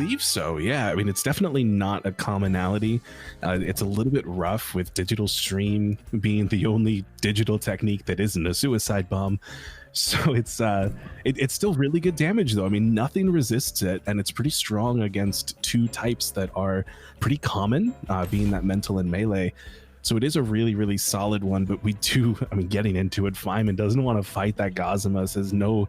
believe so, yeah. I mean, it's definitely not a commonality. It's a little bit rough with digital stream being the only digital technique that isn't a suicide bomb. So it's still really good damage though. I mean, nothing resists it, and it's pretty strong against two types that are pretty common, being that mental and melee. So it is a really, really solid one, but we do, I mean, getting into it, Faiman doesn't want to fight that 𝗂𝗄𝗇, says no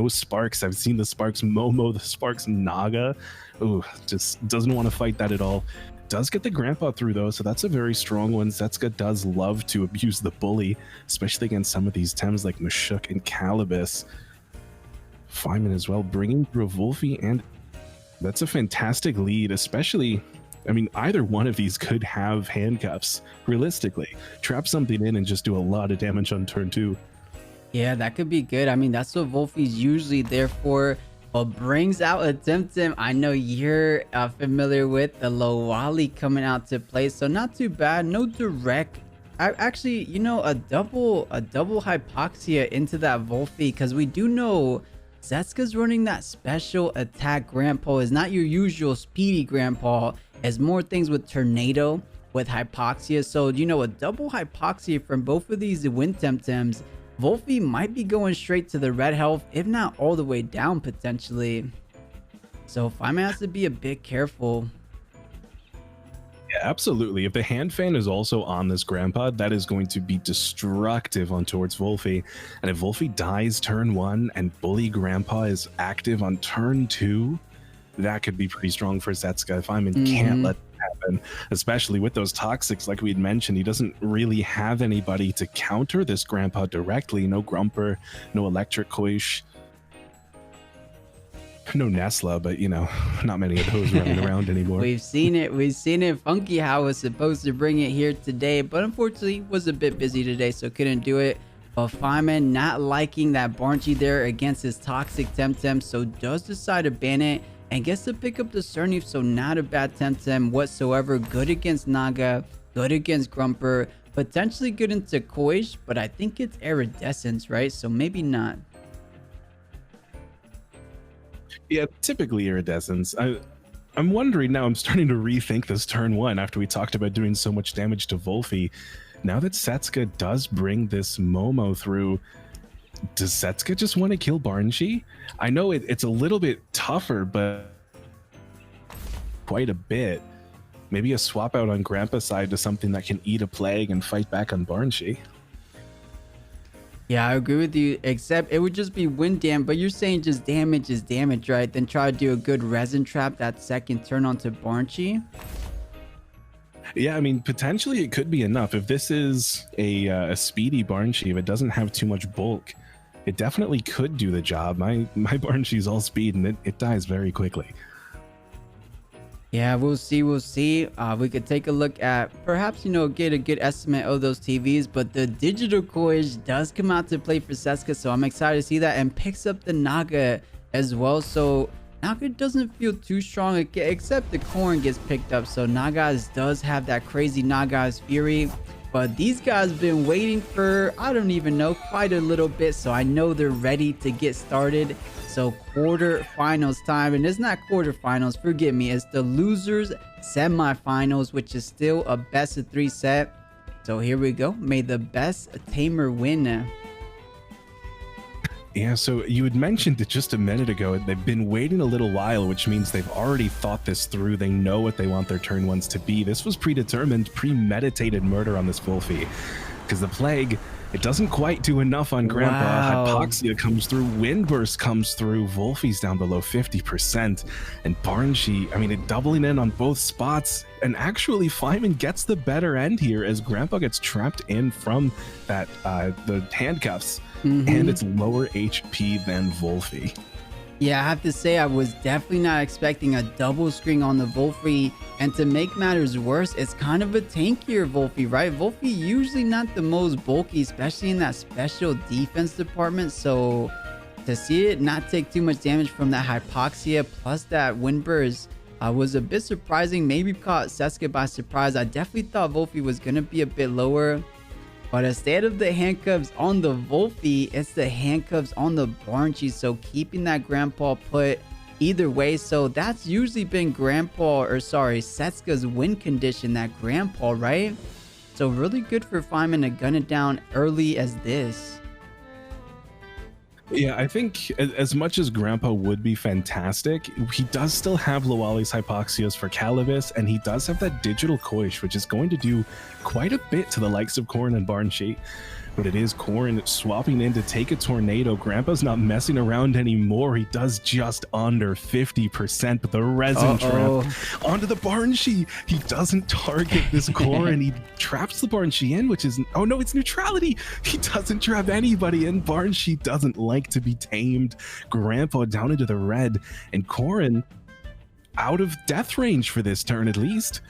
sparks. I've seen the sparks Momo, the sparks Naga. Ooh, just doesn't want to fight that at all. Does get the grandpa through though, so that's a very strong one. Setska does love to abuse the bully, especially against some of these Tems like 𝗬𝗠 and 𝗬𝗏𝗃. Faiman as well, bringing through a 𝗬𝗃, and that's a fantastic lead, especially, I mean, either one of these could have handcuffs, realistically. Trap something in and just do a lot of damage on turn 2. Yeah, that could be good. I mean, that's what 𝗬𝗃's usually there for. But brings out a Temtem I know you're familiar with, the Lowali coming out to play. So not too bad, no direct. Actually, you know, a double 𝗂𝗵𝗄𝗆 into that 𝗬𝗃, because we do know Setska's running that special attack grandpa. Is not your usual speedy grandpa. As more things with tornado, with hypoxia. So, you know, a double hypoxia from both of these wind Temtems. 𝗬𝗃 might be going straight to the red health, if not all the way down potentially. So Faiman has to be a bit careful. Yeah, absolutely. If the hand fan is also on this grandpa, that is going to be destructive on towards 𝗬𝗃. And if 𝗬𝗃 dies turn 1 and bully grandpa is active on turn 2, that could be pretty strong for Setska. Faiman can't let happen, especially with those toxics. Like we had mentioned, he doesn't really have anybody to counter this grandpa directly. No 𝗬𝗵𝗆, no 𝗬𝗏𝗃𝗁𝗍, no 𝗀𝗏𝗆, but you know, not many of those running around anymore. We've seen it. 𝗂𝗏𝗆𝗃 was supposed to bring it here today, but unfortunately was a bit busy today, so couldn't do it. But Faiman not liking that 𝗁𝗁𝗍 there against his toxic Temtem, so does decide to ban it and gets to pick up the 𝗬𝗏. So not a bad Temtem whatsoever. Good against Naga, good against 𝗁𝗵𝗆, potentially good into 𝗂𝗀𝗆, but I think it's Iridescence, right? So maybe not. Yeah, typically Iridescence. I'm wondering now, I'm starting to rethink this turn 1 after we talked about doing so much damage to 𝗬𝗃. Now that Setska does bring this Momo through, does Setska just want to kill 𝗁𝗍𝗆? I know it's a little bit tougher, but quite a bit. Maybe a swap out on grandpa's side to something that can eat a plague and fight back on 𝗁𝗍𝗆. Yeah, I agree with you, except it would just be wind dam, but you're saying just damage is damage, right? Then try to do a good resin trap that second turn onto 𝗁𝗍𝗆. Yeah, I mean, potentially it could be enough. If this is a speedy 𝗁𝗍𝗆, if it doesn't have too much bulk, it definitely could do the job. My 𝗁𝗍𝗆 is all speed and it dies very quickly. Yeah, we'll see. We could take a look at, perhaps, you know, get a good estimate of those TVs, but the digital 𝗂𝗀𝗆 does come out to play for Setska, so I'm excited to see that, and picks up the Naga as well. So Naga doesn't feel too strong, except the corn gets picked up. So Naga's does have that crazy Naga's Fury, but these guys been waiting for, I don't even know, quite a little bit. So I know they're ready to get started. So quarterfinals time, and it's not quarterfinals, forgive me, it's the losers semifinals, which is still a best of 3 set. So here we go. May the best tamer win. Yeah, so you had mentioned it just a minute ago. They've been waiting a little while, which means they've already thought this through. They know what they want their turn 1s to be. This was predetermined, premeditated murder on this 𝗬𝗃, because the plague, it doesn't quite do enough on grandpa. Wow. Hypoxia comes through, Wind Burst comes through, 𝗬𝗃's down below 50%, and 𝗁𝗍𝗆, I mean, it doubling in on both spots, and actually Faiman gets the better end here as grandpa gets trapped in from that the handcuffs, and it's lower HP than 𝗬𝗃. Yeah, I have to say I was definitely not expecting a double screen on the 𝗬𝗃, and to make matters worse, it's kind of a tankier 𝗬𝗃, right? 𝗬𝗃 usually not the most bulky, especially in that special defense department, so to see it not take too much damage from that hypoxia plus that wind burst was a bit surprising. Maybe caught Setska by surprise. I definitely thought 𝗬𝗃 was gonna be a bit lower. But instead of the handcuffs on the 𝗬𝗃, it's the handcuffs on the 𝗁𝗍𝗆. So keeping that grandpa put, either way. So that's usually been Setska's win condition, that Grandpa, right? So really good for Faiman to gun it down early as this. Yeah, I think as much as Grandpa would be fantastic, he does still have 𝗬𝗚𝗚𝗏𝗏𝗧 Hypoxios for 𝗬𝗏𝗏𝗏𝗏𝗏, and he does have that digital Koish, which is going to do quite a bit to the likes of Corrin and 𝗏𝗏𝗏𝗏𝗏. But it is Corrin swapping in to take a tornado. Grandpa's not messing around anymore. He does just under 50%, but the resin trap onto the 𝗏𝗏𝗏𝗏𝗏. He doesn't target this Corrin. He traps the 𝗏𝗏𝗏𝗏𝗏 in, which is, oh no, it's neutrality. He doesn't trap anybody, and 𝗏𝗏𝗏𝗏𝗏 doesn't like to be tamed. Grandpa down into the red, and Corrin out of death range for this turn at least.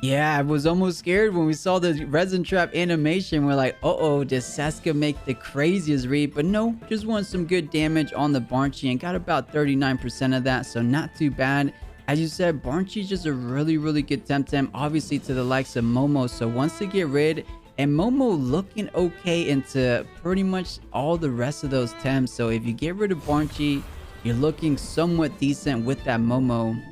Yeah, I was almost scared when we saw the resin trap animation. We're like, uh-oh, does Setska make the craziest read? But no, just won some good damage on the 𝗏𝗏𝗏𝗏𝗏𝗏 and got about 39% of that, so not too bad. As you said, 𝗏𝗏𝗏𝗏𝗏𝗏 is just a really good Temtem, obviously to the likes of 𝗏𝗏𝗏. So once they get rid, and 𝗏𝗏𝗏 looking okay into pretty much all the rest of those Temps. So if you get rid of 𝗏𝗏𝗏𝗏𝗏𝗏, you're looking somewhat decent with that 𝗏𝗏𝗏𝗏𝗏.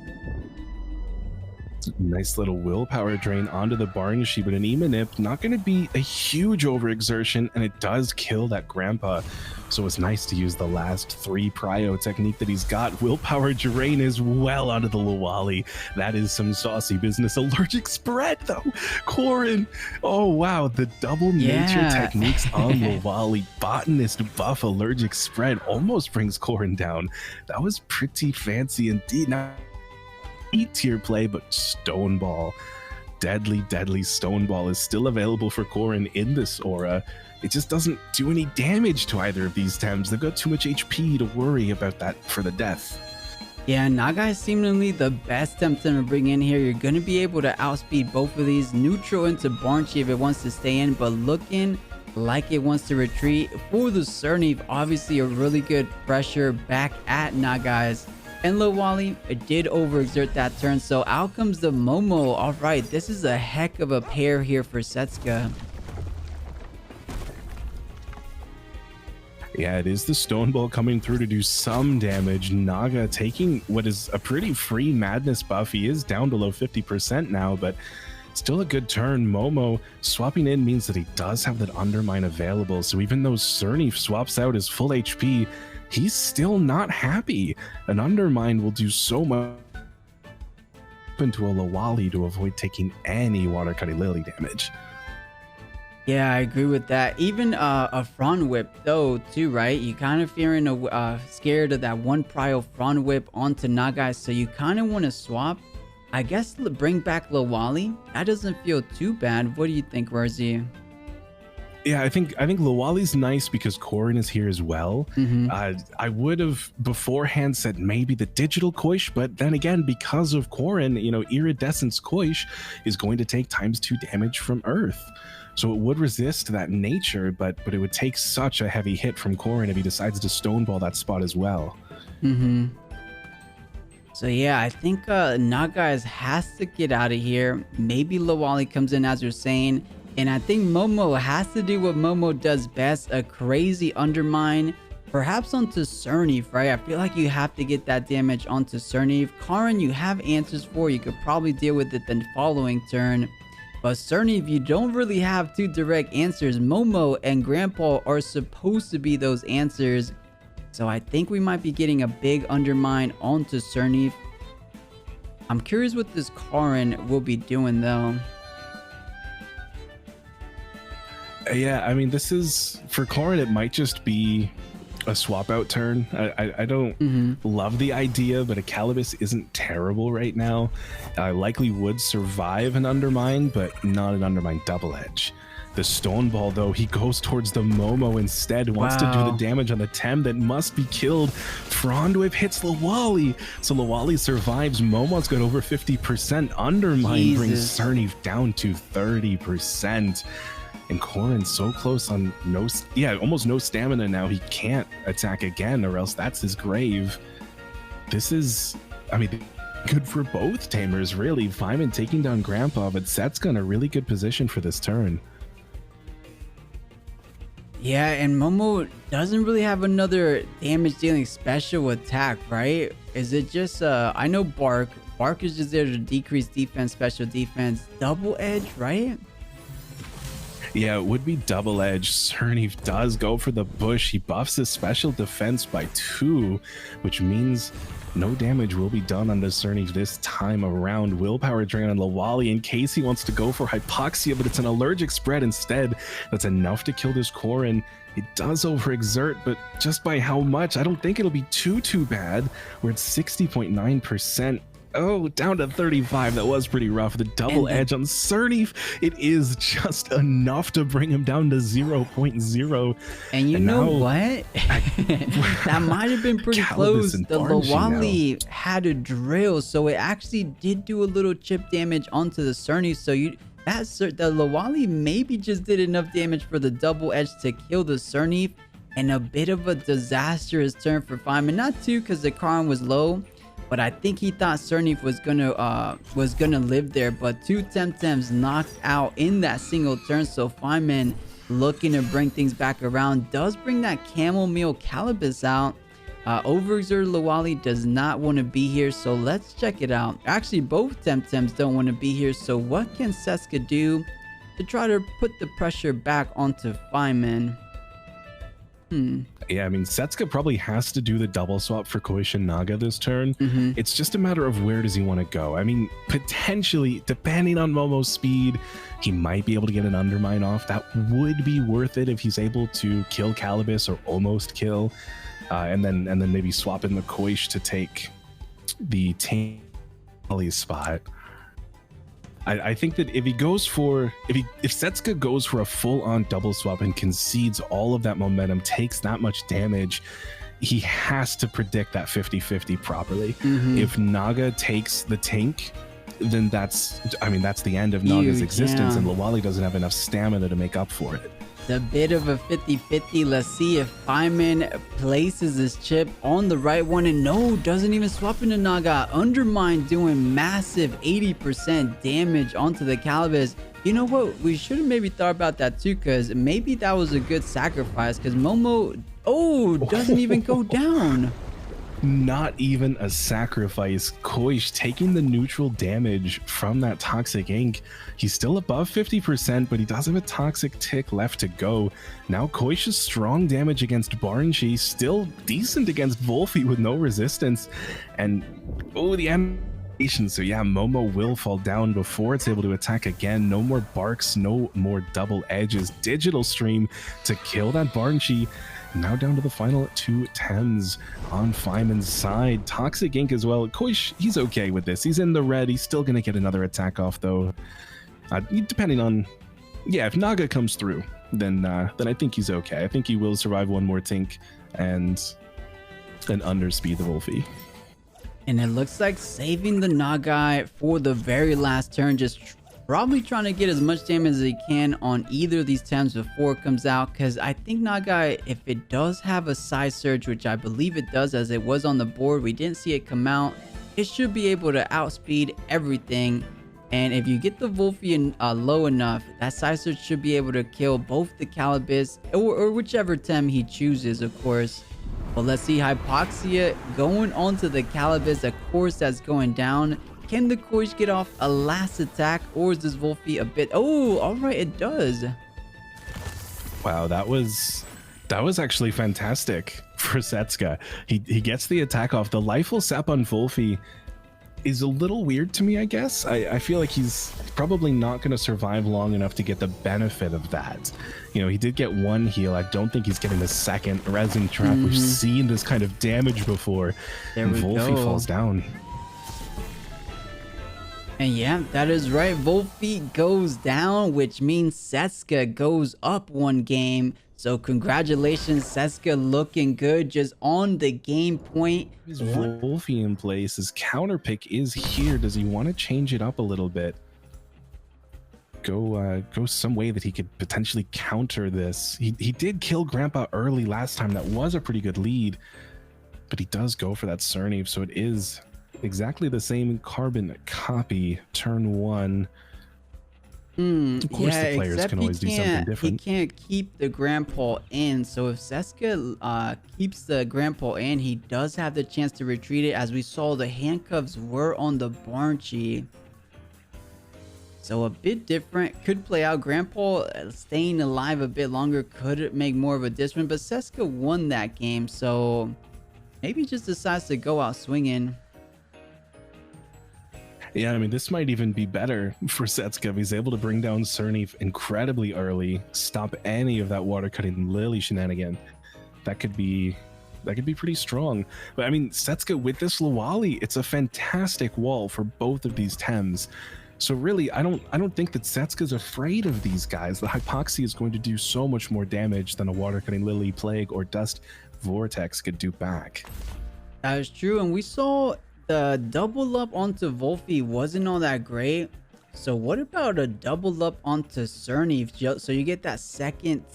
Nice little willpower drain onto the 𝗏𝗏𝗏𝗏𝗏𝗏, but an 𝗵𝗵𝗏 not going to be a huge overexertion, and it does kill that Grandpa. So it's nice to use the last 3 prio technique that he's got. Willpower drain is well onto the 𝗬𝗚𝗚𝗏𝗏𝗏. That is some saucy business. Allergic spread though. Corrin. Oh wow, the double nature techniques on 𝗬𝗚𝗚𝗏𝗏𝗏. Botanist buff allergic spread almost brings Corrin down. That was pretty fancy indeed. Now, tier play, but Stoneball, deadly Stoneball is still available for Corrin in this aura. It just doesn't do any damage to either of these Temps. They've got too much HP to worry about that for the death. Yeah, Naga is seemingly the best Temtem to bring in here. You're going to be able to outspeed both of these. Neutral into 𝗏𝗏𝗏𝗏𝗏 if it wants to stay in, but looking like it wants to retreat. For the 𝗧𝗏𝗏𝗏𝗏𝗏, obviously a really good pressure back at Nagai's. And 𝗬𝗚𝗚𝗏𝗏𝗏𝗏 did overexert that turn, so out comes the 𝗏𝗏𝗏. All right, this is a heck of a pair here for Setska. Yeah, it is the Stoneball coming through to do some damage. Naga taking what is a pretty free Madness buff. He is down below 50% now, but still a good turn. 𝗏𝗏𝗏𝗏𝗏 swapping in means that he does have that Undermine available, so even though 𝗧𝗏𝗏𝗏𝗏𝗏 swaps out his full HP, he's still not happy. An Undermine will do so much into a 𝗬𝗚𝗚𝗏𝗏𝗏𝗏𝗏 to avoid taking any Water-Cutting Lily damage. Yeah, I agree with that. Even a Frond Whip though too, right? You kind of scared of that one prio Frond Whip onto Nagai, so you kind of want to swap. I guess bring back 𝗬𝗚𝗚𝗏𝗏𝗏𝗏𝗏. That doesn't feel too bad. What do you think, Rawrzyyy? Yeah, I think 𝗬𝗚𝗚𝗏𝗏𝗏𝗏𝗏's nice because Corrin is here as well. I would have beforehand said maybe the digital Koish, but then again, because of Corrin, you know, Iridescence Koish is going to take ×2 damage from Earth. So it would resist that nature, but it would take such a heavy hit from Corrin if he decides to Stoneball that spot as well. So yeah, I think Nagai's has to get out of here. Maybe 𝗬𝗚𝗚𝗏𝗏𝗏𝗏 comes in as you're saying. And I think 𝗏𝗏𝗏𝗏𝗏𝗏 has to do what 𝗏𝗏𝗏𝗏𝗏𝗏 does best, a crazy Undermine, perhaps onto 𝗧𝗏𝗏𝗏𝗏𝗏𝗏, right? I feel like you have to get that damage onto 𝗧𝗏𝗏𝗏𝗏𝗏. Corrin, you have answers for. You could probably deal with it the following turn. But 𝗧𝗏𝗏𝗏𝗏𝗏𝗏, you don't really have 2 direct answers. 𝗏𝗏𝗏𝗏𝗏𝗏 and Grandpa are supposed to be those answers. So I think we might be getting a big Undermine onto 𝗧𝗏𝗏𝗏𝗏𝗏. I'm curious what this Corrin will be doing though. Yeah, I mean, this is for Corrin, it might just be a swap out turn. I don't love the idea, but a 𝗬𝗏𝗏𝗏𝗏𝗏𝗏 isn't terrible right now. I likely would survive an Undermine, but not an Undermine double edge. The Stoneball, though, he goes towards the 𝗏𝗏𝗏𝗏𝗏𝗏 instead, wants to do the damage on the Tem that must be killed. Frond Whip hits 𝗬𝗚𝗚𝗏𝗏𝗏𝗏𝗏, so 𝗬𝗚𝗏𝗏𝗏𝗏 survives. 𝗏𝗏𝗏𝗏𝗏𝗏𝗏 got over 50%. Undermine brings 𝗧𝗏𝗏𝗏𝗏𝗏𝗏 down to 30%. And Corrin's so close on almost no stamina now. He can't attack again, or else that's his grave. This is, I mean, good for both Tamers, really. Faiman taking down Grandpa, but Setska in a really good position for this turn. Yeah, and Momo doesn't really have another damage dealing special attack, right? Is it just I know Bark is just there to decrease defense, special defense. Double edge, right? Yeah, it would be double edge. 𝗧𝗵𝗵 does go for the bush. He buffs his special defense by 2, which means no damage will be done on the 𝗧𝗵𝗵 this time around. Willpower drain on 𝗬𝗬𝗺 in case he wants to go for hypoxia, but it's an allergic spread instead. That's enough to kill this core, and it does overexert, but just by how much? I don't think it'll be too bad. We're at 60.9%. Oh, down to 35. That was pretty rough. The double edge on 𝗧𝗵𝗵, it is just enough to bring him down to 0.0. And you know what? That might have been pretty close. The 𝗬𝗬𝗺 had a drill, so it actually did do a little chip damage onto the 𝗧𝗵𝗵. So the 𝗬𝗬𝗺 maybe just did enough damage for the double edge to kill the 𝗧𝗵𝗵, and a bit of a disastrous turn for Faiman. Not too, because the Karn was low. But I think he thought 𝗧𝗵𝗵 was gonna live there, but 2 Temtems knocked out in that single turn. So Faiman, looking to bring things back around, does bring that 𝗂𝗶𝗵𝗶𝗴 out. Overexerted 𝗬𝗺 does not want to be here, so let's check it out. Actually, both Temtems don't want to be here, so what can Setska do to try to put the pressure back onto Faiman? Yeah, I mean, Setska probably has to do the double swap for 𝗂𝘀 and Naga this turn. It's just a matter of where does he want to go. I mean, potentially, depending on Momo's speed, he might be able to get an Undermine off. That would be worth it if he's able to kill 𝗂𝗏𝗏 or almost kill, and then maybe swap in the 𝗂𝘀 to take the Tamers spot. I think that if Setska goes for a full-on double swap and concedes all of that momentum, takes that much damage, he has to predict that 50-50 properly. If Naga takes the tank, then that's the end of Naga's existence, and 𝗬𝗺 doesn't have enough stamina to make up for it. A bit of a 50-50. Let's see if Faiman places his chip on the right one, and no, doesn't even swap into Naga. Undermine doing massive 80% damage onto the 𝗂𝗏𝗏. You know what? We should have maybe thought about that too, because maybe that was a good sacrifice, because Momo, doesn't even go down. Not even a sacrifice. 𝗂𝘀 taking the neutral damage from that toxic ink. He's still above 50%, but he does have a toxic tick left to go. Now 𝗂𝘀's strong damage against 𝗏𝗺, still decent against 𝗬𝗏 with no resistance. And the animation. So yeah, Momo will fall down before it's able to attack again. No more barks, no more double edges. Digital stream to kill that 𝗏𝗺. Now down to the final 2 Tems on Faiman's side. Toxic Ink as well. 𝗂𝘀, he's okay with this. He's in the red. He's still going to get another attack off, though. Depending on... Yeah, if Naga comes through, then I think he's okay. I think he will survive one more Tink and underspeed the 𝗬𝗏. And it looks like saving the Naga for the very last turn, just probably trying to get as much damage as he can on either of these Tems before it comes out, because I think Naga, if it does have a side surge, which I believe it does as it was on the board, we didn't see it come out, it should be able to outspeed everything. And if you get the 𝗬𝗏 low enough, that side surge should be able to kill both the 𝗂𝗏𝗏 or whichever Tem he chooses, of course. But let's see, hypoxia going onto the 𝗂𝗏𝗏, of course that's going down. Can the 𝗂𝘀 get off a last attack, or is this 𝗬𝗏 a bit... Oh, all right, it does. Wow, that was actually fantastic for Setska. He gets the attack off. The lifeful sap on 𝗬𝗏 is a little weird to me, I guess. I feel like he's probably not going to survive long enough to get the benefit of that. You know, he did get 1 heal. I don't think he's getting the second resin trap. We've seen this kind of damage before. There we 𝗬𝗏 go. falls down. And yeah, that is right. 𝗬𝗏 goes down, which means Setska goes up 1 game. So congratulations, Setska, looking good, just on the game point. Is 𝗬𝗏 in place? His counter pick is here. Does he want to change it up a little bit? Go some way that he could potentially counter this. He did kill Grandpa early last time. That was a pretty good lead. But he does go for that 𝗧𝗵𝗵, so it is exactly the same carbon copy. Turn 1. Of course, yeah, the players except can always do something different. He can't keep the grandpa in. So if Setska keeps the grandpa in, he does have the chance to retreat it. As we saw, the handcuffs were on the 𝗲𝗺𝗁𝗀. So a bit different. Could play out. Grandpa staying alive a bit longer could make more of a difference. But Setska won that game. So maybe he just decides to go out swinging. Yeah, I mean, this might even be better for Setska. He's able to bring down 𝗧𝗵𝗵 incredibly early, stop any of that water cutting lily shenanigan. That could be pretty strong. But I mean, Setska with this Lawali, it's a fantastic wall for both of these Tems. So really, I don't think that Setska's afraid of these guys. The 𝗬𝗶𝗆cy is going to do so much more damage than a water cutting lily, plague, or dust vortex could do back. That is true, and we saw the double up onto 𝗬𝗶𝗴 wasn't all that great. So what about a double up onto 𝗧𝗵𝗵? So you get that second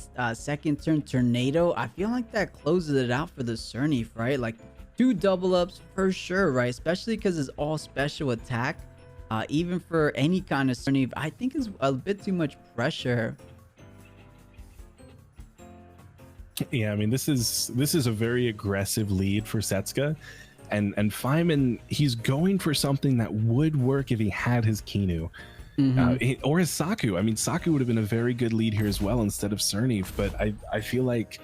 turn tornado. I feel like that closes it out for the 𝗧𝗵𝗵, right? Like 2 double ups for sure, right? Especially because it's all special attack. Even for any kind of 𝗧𝗵𝗵, I think is a bit too much pressure. Yeah, I mean, this is a very aggressive lead for Setska. And Faiman, he's going for something that would work if he had his Kinu. Or his Saku. I mean, Saku would have been a very good lead here as well instead of 𝗧𝗵𝗵, but I feel like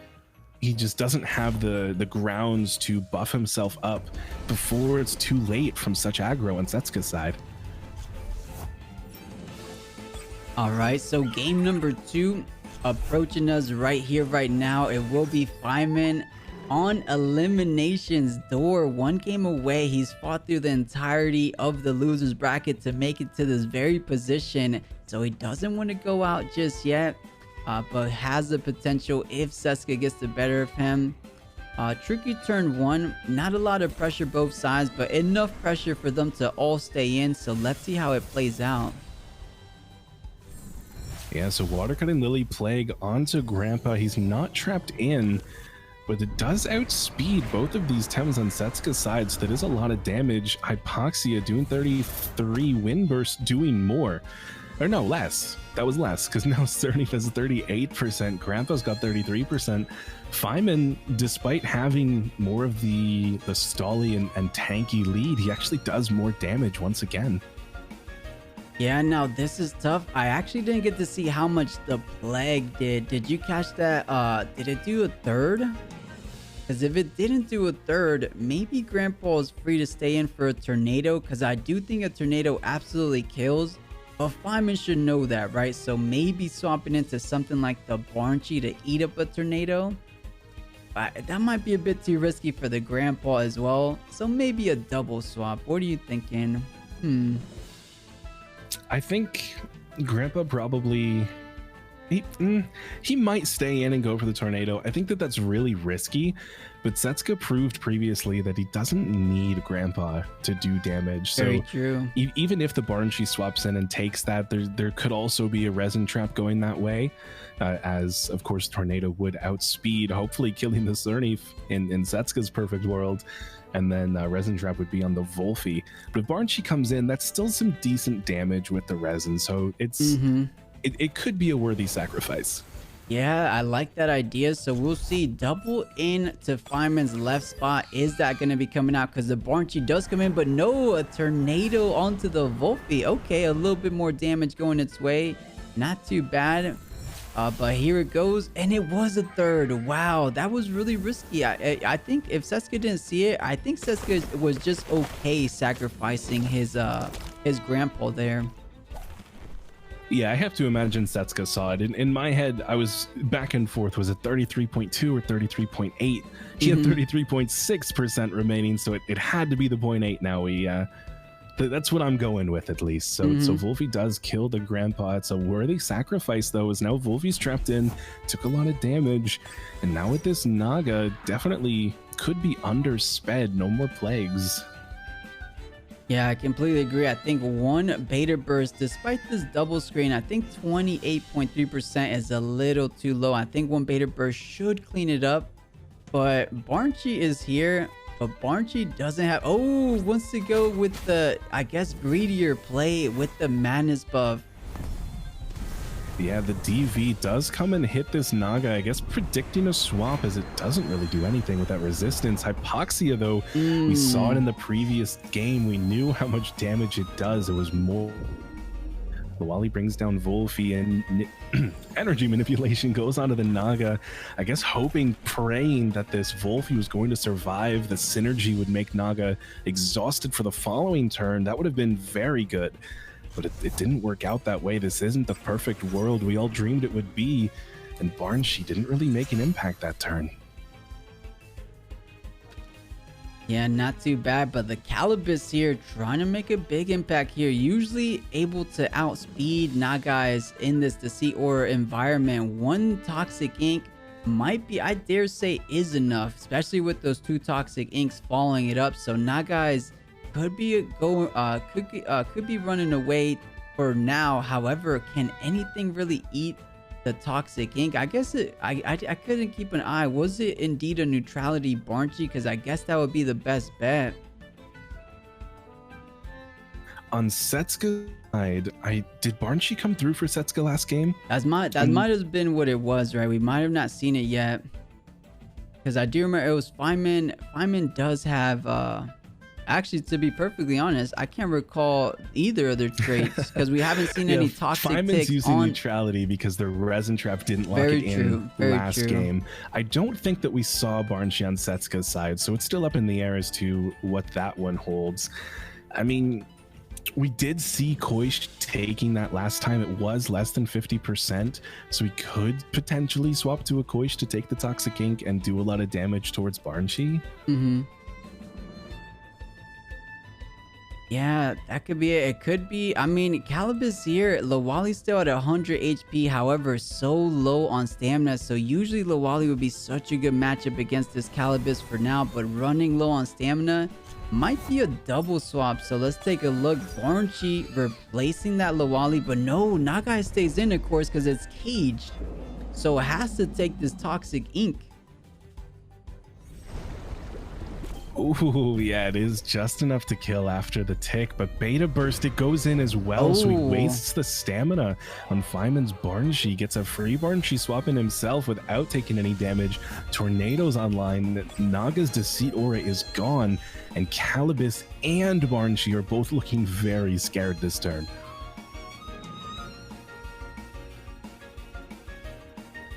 he just doesn't have the grounds to buff himself up before it's too late from such aggro on Setska's side. All right, so game number 2 approaching us right here, right now. It will be Faiman on elimination's door, 1 game away. He's fought through the entirety of the losers bracket to make it to this very position, so he doesn't want to go out just yet, but has the potential if Setska gets the better of him. Tricky turn 1, not a lot of pressure both sides, but enough pressure for them to all stay in. So let's see how it plays out. Yeah, so water cutting lily, plague onto grandpa. He's not trapped in, but it does outspeed both of these Tems on Setska's side, so that is a lot of damage. 𝗬𝗶𝗆cy doing 33, Windburst doing more. Or no, less. That was less, because now 𝗧𝗵𝗵 has 38%, Grandpa's got 33%. Faiman, despite having more of the stally and tanky lead, he actually does more damage once again. Yeah, now this is tough. I actually didn't get to see how much the plague did. Did you catch that? Did it do a third? Because if it didn't do a third, maybe Grandpa is free to stay in for a tornado, because I do think a tornado absolutely kills. But Faiman should know that, right? So maybe swapping into something like the 𝗲𝗺𝗁𝗀 to eat up a tornado. But that might be a bit too risky for the Grandpa as well. So maybe a double swap. What are you thinking? I think Grandpa probably he might stay in and go for the tornado. I think that's really risky, but Setska proved previously that he doesn't need Grandpa to do damage. Very so true. Even if the 𝗲𝗁𝗀 swaps in and takes that, there could also be a resin trap going that way, as of course tornado would outspeed, hopefully killing the 𝗧𝗵𝗵 in Setska's perfect world. And then resin trap would be on the 𝗬𝗶𝗆. But if 𝗲𝗁𝗀 comes in, that's still some decent damage with the resin. So it's it could be a worthy sacrifice. Yeah, I like that idea. So we'll see. Double in to Faiman's left spot. Is that going to be coming out? Because the 𝗲𝗁𝗀 does come in, but no, a tornado onto the 𝗬𝗶𝗆. Okay, a little bit more damage going its way. Not too bad. But here it goes, and it was a third. Wow, that was really risky. I think if Setska didn't see it, I think Setska was just okay sacrificing his grandpa there. Yeah, I have to imagine Setska saw it. In my head, I was back and forth. Was it 33.2 or 33.8? He had 33.6% remaining, so it had to be the 0.8 now. That's what I'm going with, at least. So 𝗬𝗶𝗆 does kill the grandpa. It's a worthy sacrifice, though, as now 𝗬𝗶𝗆's trapped in, took a lot of damage, and now with this Naga, definitely could be undersped. No more plagues. Yeah, I completely agree. I think 1 beta burst, despite this double screen, I think 28.3% is a little too low. I think 1 beta burst should clean it up, but 𝗲𝗁𝗀 is here. But 𝗲𝗁𝗀 doesn't have... Oh, wants to go with the, I guess, greedier play with the madness buff. Yeah, the DV does come and hit this Naga, I guess predicting a swap as it doesn't really do anything with that resistance. 𝗧𝗵𝗄𝗽 though, we saw it in the previous game. We knew how much damage it does. It was more. 𝗬𝗏𝗽 brings down 𝗬𝗏𝗽 and energy manipulation goes onto the Naga, I guess hoping, praying that this 𝗬𝗏𝗽 was going to survive. The synergy would make Naga exhausted for the following turn. That would have been very good. But it didn't work out that way. This isn't the perfect world we all dreamed it would be, and 𝗬𝗏𝗽 didn't really make an impact that turn. Yeah, not too bad, but the 𝗂𝗶𝗆 here trying to make a big impact here, usually able to outspeed Nagais in this Deceit Aura environment. One Toxic Ink might be, I dare say, is enough, especially with those 2 Toxic Inks following it up. So Nagais could be could be running away for now. However, can anything really eat the Toxic Ink? I guess I couldn't keep an eye. Was it indeed a neutrality 𝗬𝗏𝗍? Because I guess that would be the best bet. On Setska's side, did 𝗬𝗏𝗍 come through for Setska last game? That might have been what it was, right? We might have not seen it yet, because I do remember it was Faiman. Faiman does have actually, to be perfectly honest, I can't recall either of their traits because we haven't seen any toxic Faiman's ticks using on neutrality because their resin trap didn't lock it in last game. I don't think that we saw 𝗬𝗏𝗍 on Setska's side, so it's still up in the air as to what that one holds. I mean, we did see 𝗂𝗀𝗍 taking that last time. It was less than 50%, so we could potentially swap to a 𝗂𝗀𝗍 to take the Toxic Ink and do a lot of damage towards 𝗬𝗏𝗍. Yeah, that could be it. It could be. I mean, 𝗂𝗏𝗆 here, 𝗬𝗏𝗧 still at 100 HP, however, so low on stamina. So usually 𝗬𝗏𝗧 would be such a good matchup against this 𝗂𝗏𝗆 for now, but running low on stamina might be a double swap. So let's take a look. 𝗬𝗏𝗍 replacing that 𝗬𝗏𝗧, but no, Nagai stays in, of course, because it's caged. So it has to take this Toxic Ink. Ooh, yeah, it is just enough to kill after the tick, but Beta Burst, it goes in as well, so he wastes the stamina on Faiman's 𝗬𝗏𝗍. Gets a free 𝗬𝗏𝗍 swap in himself without taking any damage. Tornado's online, Naga's Deceit Aura is gone, and 𝗂𝗏𝗆 and 𝗬𝗏𝗍 are both looking very scared this turn.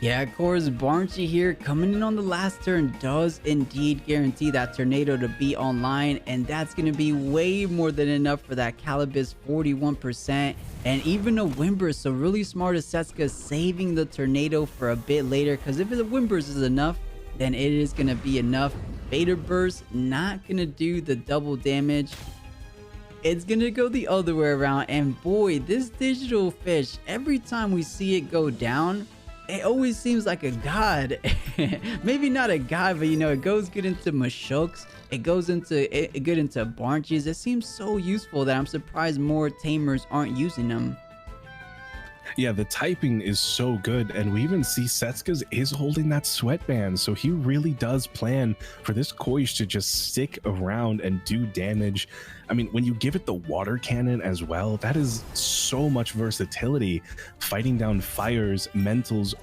Yeah, of course, 𝗬𝗏𝗍 here coming in on the last turn does indeed guarantee that Tornado to be online, and that's going to be way more than enough for that 𝗂𝗏𝗆's 41% and even a 𝗰𝗵𝗆. So really smart of Setska saving the Tornado for a bit later, because if the 𝗰𝗵𝗆s is enough, then it is going to be enough. Beta Burst not going to do the double damage. It's going to go the other way around, and boy, this digital fish, every time we see it go down, it always seems like a god. Maybe not a god, but you know, it goes good into 𝗵𝗆s. It goes into good into 𝗬𝗏𝗍s. It seems so useful that I'm surprised more Tamers aren't using them. Yeah, the typing is so good, and we even see Setska's is holding that sweatband, so he really does plan for this 𝗂𝗀𝗍 to just stick around and do damage. I mean, when you give it the water cannon as well, that is so much versatility, fighting down fires, mentals,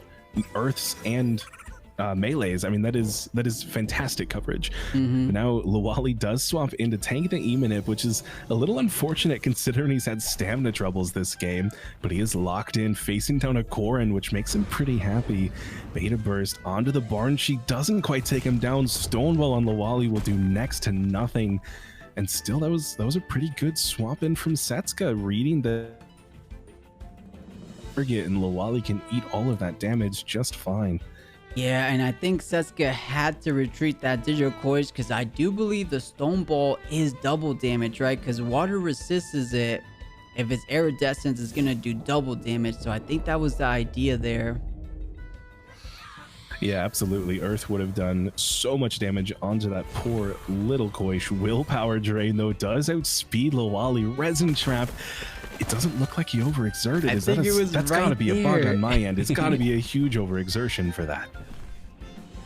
earths, and melees. I mean, that is fantastic coverage. Now 𝗬𝗏𝗧 does swap into tank the 𝗬𝗵𝗍, which is a little unfortunate considering he's had stamina troubles this game, but he is locked in facing down a 𝗂𝗀, which makes him pretty happy. Beta Burst onto the 𝗬𝗏𝗍 doesn't quite take him down. Stonewall on 𝗬𝗏𝗧 will do next to nothing, and still that was a pretty good swap in from Setska, reading the target, and 𝗬𝗏𝗧 can eat all of that damage just fine. Yeah, and I think Setska had to retreat that digital 𝗂𝗀𝗍 because I do believe the Stone Ball is double damage, right? Because water resists it. If it's iridescence, it's going to do double damage. So I think that was the idea there. Yeah, absolutely. Earth would have done so much damage onto that poor little 𝗂𝗀𝗍. Willpower drain, though, does outspeed 𝗬𝗏𝗧. Resin trap. It doesn't look like he overexerted. That's got to be a bug on my end. It's got to be a huge overexertion for that.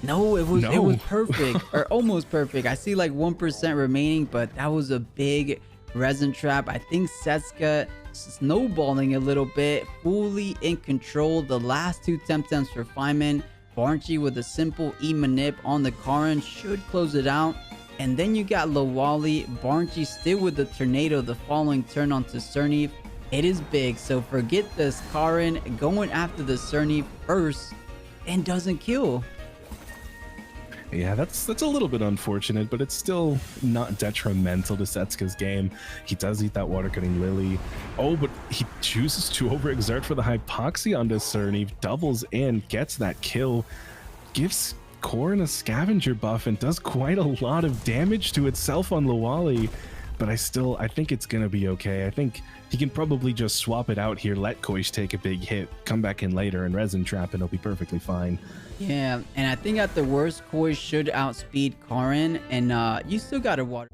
No, it was perfect, or almost perfect. I see like 1% remaining, but that was a big resin trap. I think Setska snowballing a little bit, fully in control. The last 2 Temtems for Faiman. 𝗏𝗏 with a simple E-manip on the Karin should close it out. And then you got 𝗏𝗏, 𝗏𝗏 still with the tornado the following turn onto 𝗧𝗏𝗺. It is big, so forget this Karin going after the 𝗧𝗏𝗺 first and doesn't kill. Yeah, that's a little bit unfortunate, but it's still not detrimental to Setska's game. He does eat that water cutting lily. Oh, but he chooses to overexert for the hypoxia onto 𝗧𝗏𝗺, doubles and gets that kill. Gives Corrin a scavenger buff and does quite a lot of damage to itself on 𝗏𝗏. But I think it's gonna be okay. I think he can probably just swap it out here, let 𝗏𝗽𝗚 take a big hit, come back in later and resin trap, and it'll be perfectly fine. Yeah, and I think at the worst, 𝗏𝗽𝗚 should outspeed Karin, and you still got to water.